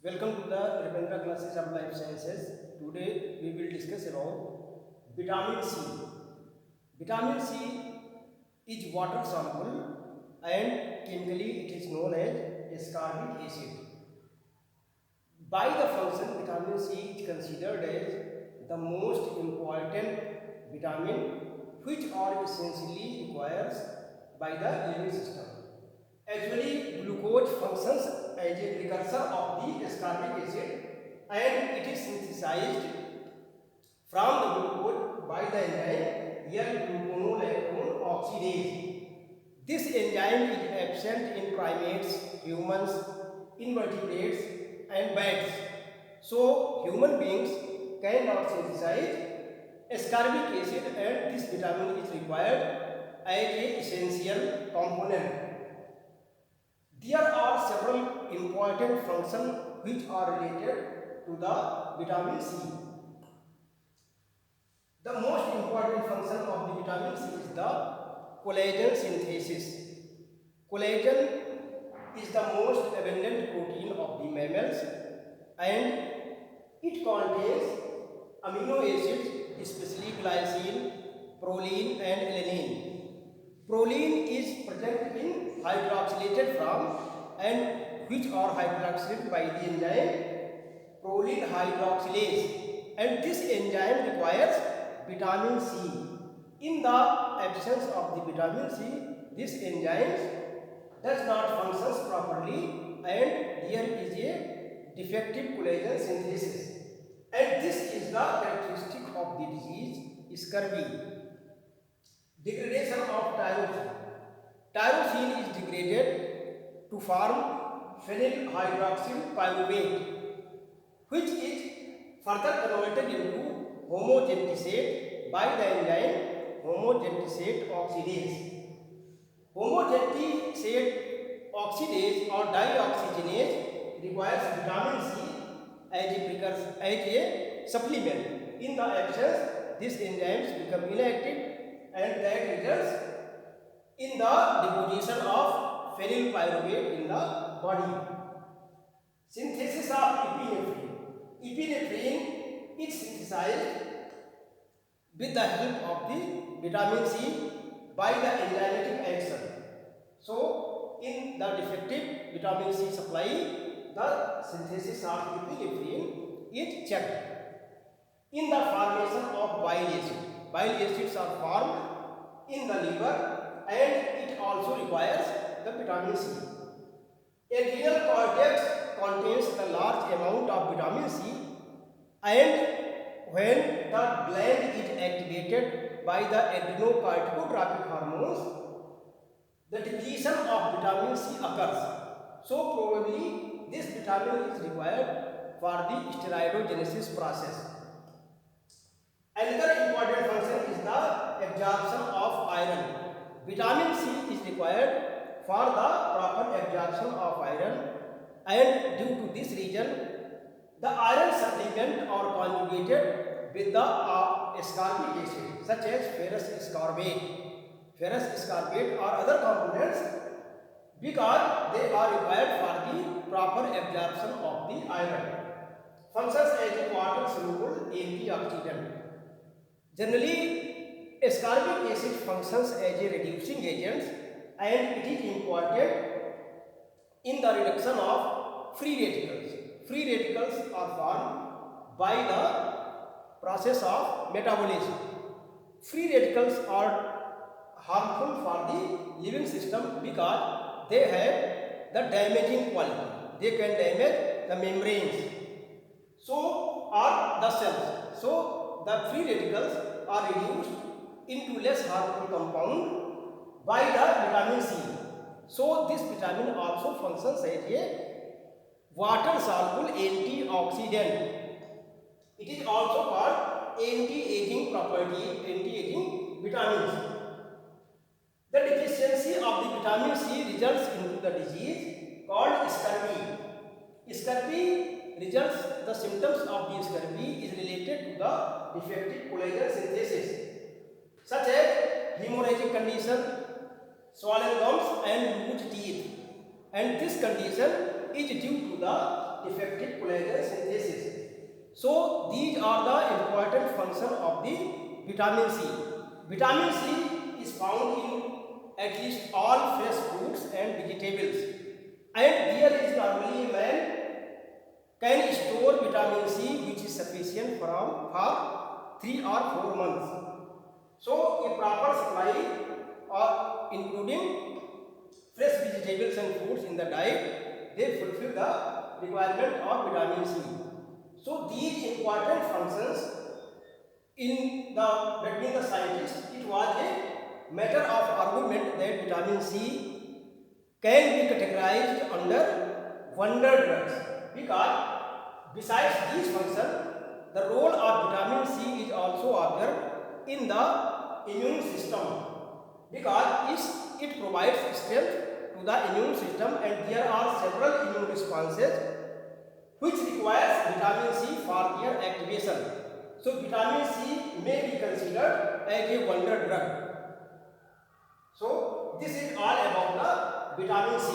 Welcome to the Ravindra classes of life sciences. Today we will discuss about vitamin C. Vitamin C is water soluble and chemically it is known as ascorbic acid. By the function, vitamin C is considered as the most important vitamin which are essentially required by the living system. Actually, glucose functions as a precursor of the ascorbic acid and it is synthesized from the glucose by the enzyme L-gluconolactone oxidase. This enzyme is absent in primates, humans, invertebrates and bats. So, human beings cannot synthesize ascorbic acid and this vitamin is required as an essential component. There are several important functions which are related to the vitamin C. The most important function of the vitamin C is the collagen synthesis. Collagen is the most abundant protein of the mammals and it contains amino acids, especially glycine, proline and alanine. Proline is present in hydroxylated form and which are hydroxylated by the enzyme proline hydroxylase, and this enzyme requires vitamin C. In the absence of the vitamin C, this enzyme does not function properly and there is a defective collagen synthesis, and this is the characteristic of the disease scurvy. Degradation of tyrosine. Tyrosine is degraded to form phenyl hydroxyl pyruvate, which is further converted into homogentisate by the enzyme homogentisate oxidase. Homogentisate oxidase or dioxygenase requires vitamin C as a precursor, as a supplement. In the absence, these enzymes become inactive and that results in the deposition of phenyl pyruvate in the body. Synthesis of epinephrine. Epinephrine is synthesized with the help of the vitamin C by the enzymatic action. So, in the defective vitamin C supply, the synthesis of epinephrine is checked. In the formation of bile acid. Bile acids are formed in the liver and it also requires the vitamin C. Adrenal cortex contains a large amount of vitamin C and when the gland is activated by the adrenocorticotropic hormones, the depletion of vitamin C occurs. So probably this vitamin is required for the steroidogenesis process. Another important function is the absorption of iron. Vitamin C is required for the proper absorption of iron and due to this reason, the iron supplement are conjugated with the ascorbic acid such as ferrous ascorbate or other components because they are required for the proper absorption of the iron. Functions as a water soluble antioxidant. Generally, ascorbic acid functions as a reducing agent and it is important in the reduction of free radicals. Free radicals are formed by the process of metabolism. Free radicals are harmful for the living system because they have the damaging quality. They can damage the membranes. So are the cells. So the free radicals are reduced into less harmful compound by the vitamin C. So this vitamin also functions as a water soluble antioxidant. It is also called anti-aging property, anti-aging vitamins. The deficiency of the vitamin C results into the disease called scurvy. Scurvy results, the symptoms of the scurvy is related to the defective collagen synthesis such as hemorrhagic condition, swollen gums and loose teeth, and this condition is due to the defective collagen synthesis. So these are the important function of the vitamin C. Vitamin C is found in at least all fresh fruits and vegetables, and there is normally a man can store vitamin C which is sufficient for 3 or 4 months. So a proper supply including fresh vegetables and fruits in the diet, they fulfill the requirement of vitamin C. So these important functions between the scientists, it was a matter of argument that vitamin C can be categorized under wonder drugs, because besides these functions, the role of vitamin C is also observed in the immune system, because it provides strength to the immune system, and there are several immune responses which requires vitamin C for their activation. So vitamin C may be considered as a wonder drug. So this is all about the vitamin C.